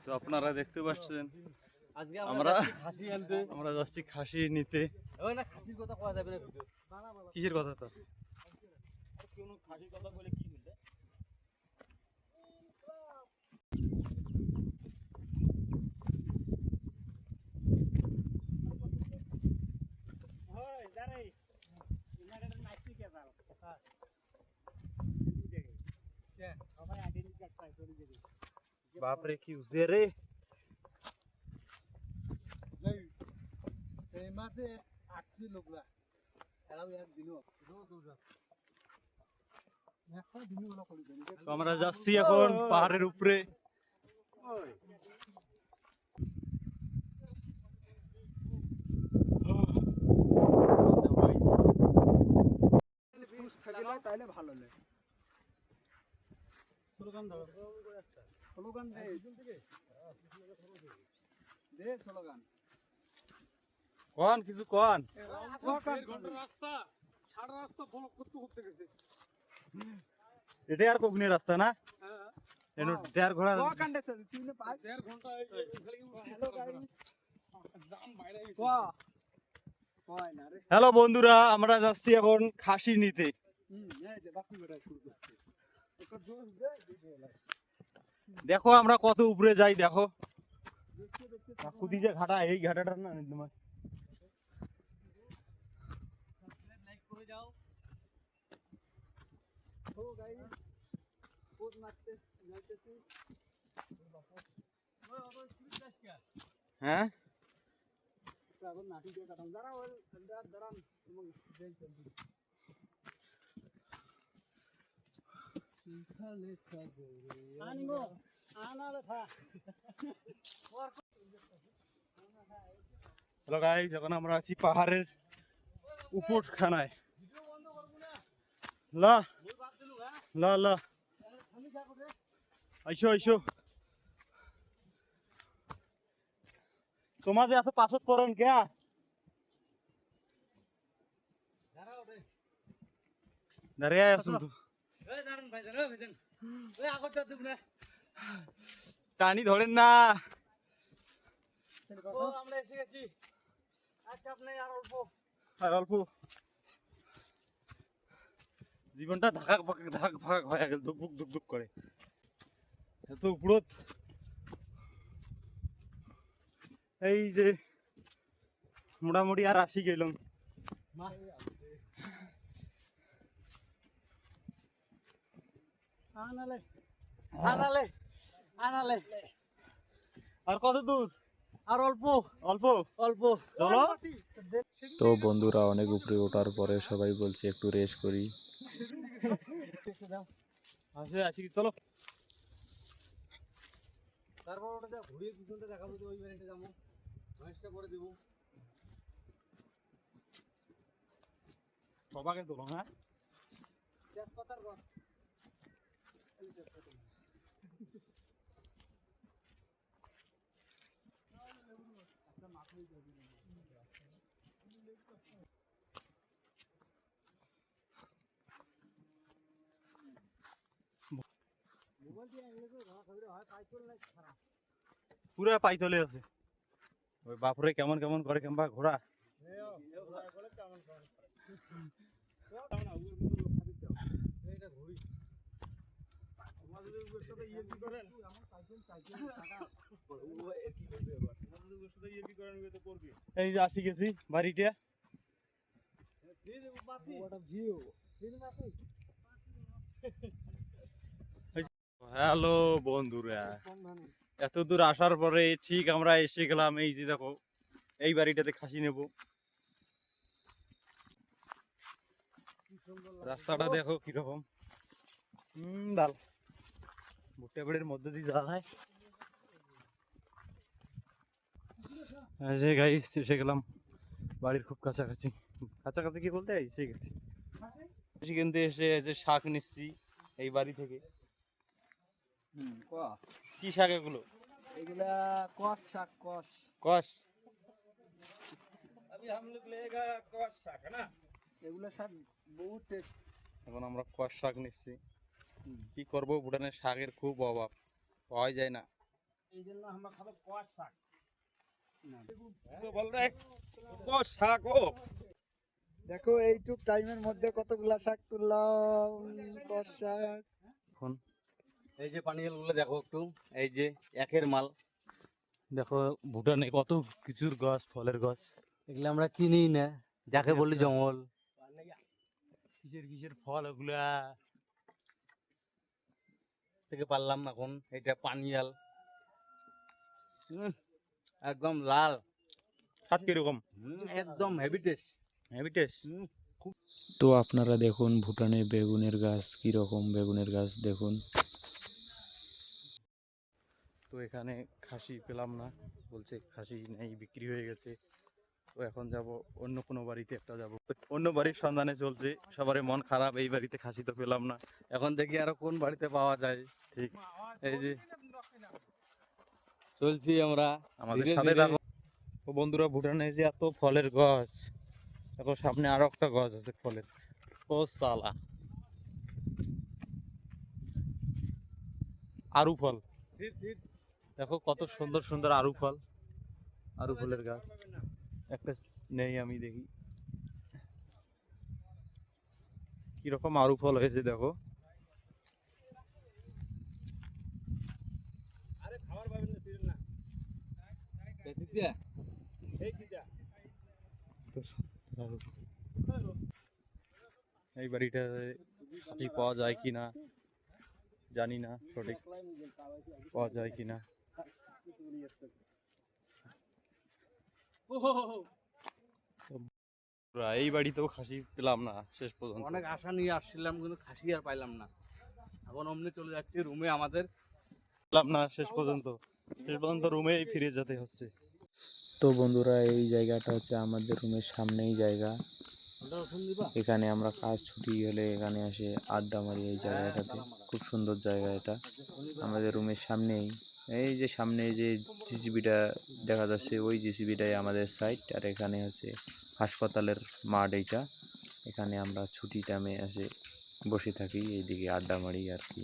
তো আপনারা দেখতে পাচ্ছেন আজকে আমরা যাচ্ছি খাসি নিতে। ওই না খাসির কথা কওয়া যাবে না ভিডিও। কিসের কথা তো? কোন খাসির কথা বলে কি বললে? ওই দাঁড়াই। ইনারে নাইসি কে দাও। কে সবাই আইডেন্টি কার্ড পাই করে দিবি। বাপ রে কি উজে রে। এই মাঠে ৮০ লোকরা এরাও এক দিনও তো আমরা যাচ্ছি এখন পাহাড়ের উপরে। তাইলে ভালো লাগে। স্লোগান দাও। স্লোগান দে। দে স্লোগান। কোন কিছু কোন? রাস্তা সারা রাস্তা ব্লক করতে গেছে। এটা আর কোকনি রাস্তা না? হ্যাঁ। এনো টায়ার ঘোড়া। ও কান্ডেছে 3 5 1.5 ঘন্টা খালি হ্যালো গাইস। জাম বাইরে গেছে। কয় না রে। হ্যালো বন্ধুরা, আমরা যাচ্ছি এখন খাসি নিতে। এই যে বাকি বেটা শুরু করছে। একটা জোশ দে দেখো আমরা কত উপরে যাই দেখো। কুদি যে ঘাটা, এই ঘাটাটা না তোমার। লাইক করে যাও। ও গাইস পোজ মারতে যাইতেছি। ওই ওই স্পিড দাস কে? হ্যাঁ এখন নাটি দিয়ে কাটাম। দাঁড়াও দাঁড়ান এবং দেই চলবে। শিখালে সাগরে আনিমো আনালে থা। হ্যালো গাইস, এখন আমরা আছি পাহাড়ের উপর খানায়। লা লা লা আইসো আইসো। তোমার যে এত পাছত পড়েন কে? দাঁড়িয়ে আসুন তো। টানি ধরেন না। আমরা এসে গেছি। আচ্ছা আপনি আর অল্প আর অল্প। জীবনটা ধাক ভাগ হয়ে গেল, ধুক ধুক ধুক করে। এত উপরত এই যে মোটামুটি আর আসি গেলাম। আনালে আনালে আনালে আর কত দূর? আর অল্প অল্প অল্প চলো। তো বন্ধুরা অনেক উপরে ওঠার পরে সবাই বলছে একটু রেস্ট করি। আসি চলো। তারপর ওটা ঘুরিয়ে পিছনটা দেখাবো যে ওই ভ্যারিয়েন্টে যাবো। ভয়েসটা করে দিব। সবাকে তোলো। হ্যাঁ তেজপাতার গাছ। পুরা পাইতলে আছে। ওই বাপরে কেমন কেমন করে কেমবা ঘোড়া। এই যে আসি গেছি বাড়িটা। হ্যালো বন্ধুরা, এত দূর আসার পরে ঠিক আমরা এসে গেলাম। এই যে দেখো এই বাড়িটাতে খাসি নেব। রাস্তাটা দেখো কিরকম। ডাল ভুট্টা বাড়ির মধ্যে দিয়ে যাওয়া হয়। গাইস এসে গেলাম বাড়ির খুব কাছাকাছি। কাছাকাছি কি বলতে এসে গেছি। কিন্তু এসে যে শাক নিচ্ছি এই বাড়ি থেকে। কি শাক এগুলো? এগুলা কষ শাক। কষ কষ এগুলা শাক বহুত টেস্ট। এখন আমরা কষ শাক নিচ্ছি। কি করবো, ভুটানের শাকের খুব অভাব, পাওয়াই যায় না। এই জন্য আমরা খাবো কষ শাক বল রে কষ শাক ও দেখো এইটুক টাইমের মধ্যে কতগুলা শাক তুললাম কষ শাক এখন এই যে পানীয়গুলো দেখো একটু, এই যে একের মাল, দেখো ভুটানে কত কিছুর গাছ, ফলের গাছ। এগুলো আমরা চিনি না, যাকে বলি জঙ্গল। কিসের কিসের ফল ওগুলা থেকে পারলাম এখন এটা পানিয়াল, একদম লাল, স্বাদ কিরকম? একদম হেভি টেস্ট। Heavy taste. তো আপনারা দেখুন ভুটানে বেগুনের গাছ কীরকম, বেগুনের গাছ দেখুন। তো এখানে খাসি পেলাম না, বলছে খাসি নেই, বিক্রি হয়ে গেছে। তো এখন যাব অন্য কোনো বাড়িতে, একটা যাব অন্য বাড়ির সন্ধানে চলছে, সবারই মন খারাপ, এই বাড়িতে খাসি তো পেলাম না। এখন দেখি আরো কোন বাড়িতে পাওয়া যায়। ঠিক, এই যে চলছি আমরা আমাদের ধীরে সাথে ধীরে। থাকো। তো বন্ধুরা, ভুটানে যে এত ফলের গাছ, দেখো সামনে আরো একটা গাছ আছে ফলের, ও সালা আরু ফল। দেখো কত সুন্দর সুন্দর আরু ফল, আরু ফলের গাছ। একটা নেই, আমি দেখি কিরকম আরু ফল হয়েছে দেখো। এই বাড়িটাতে খাসি পাওয়া যায় কিনা জানি না, সঠিক পাওয়া যায় কিনা। এই বাড়িতেও খাসি পেলাম না শেষ পর্যন্ত। অনেক আশা নিয়ে আসছিলাম কিন্তু খাসি আর পাইলাম না, এখন অমনি চলে যাচ্ছি রুমে আমাদের। পেলাম না শেষ পর্যন্ত, শেষ পর্যন্ত রুমেই ফিরে যেতে হচ্ছে। তো বন্ধুরা, এই জায়গাটা হচ্ছে আমাদের রুমের সামনেই জায়গা। এখানে আমরা কাজ ছুটি হলে এখানে এসে আড্ডা মারি এই জায়গাটাতে। খুব সুন্দর জায়গা এটা, আমাদের রুমের সামনেই। এই যে সামনে যে জিসিবিটা দেখা যাচ্ছে, ওই জিসিবিটাই আমাদের সাইট। আর এখানে হচ্ছে হাসপাতালের মাঠ এইটা, এখানে আমরা ছুটি টাইমে এসে বসে থাকি, এইদিকে আড্ডা মারি আর কি।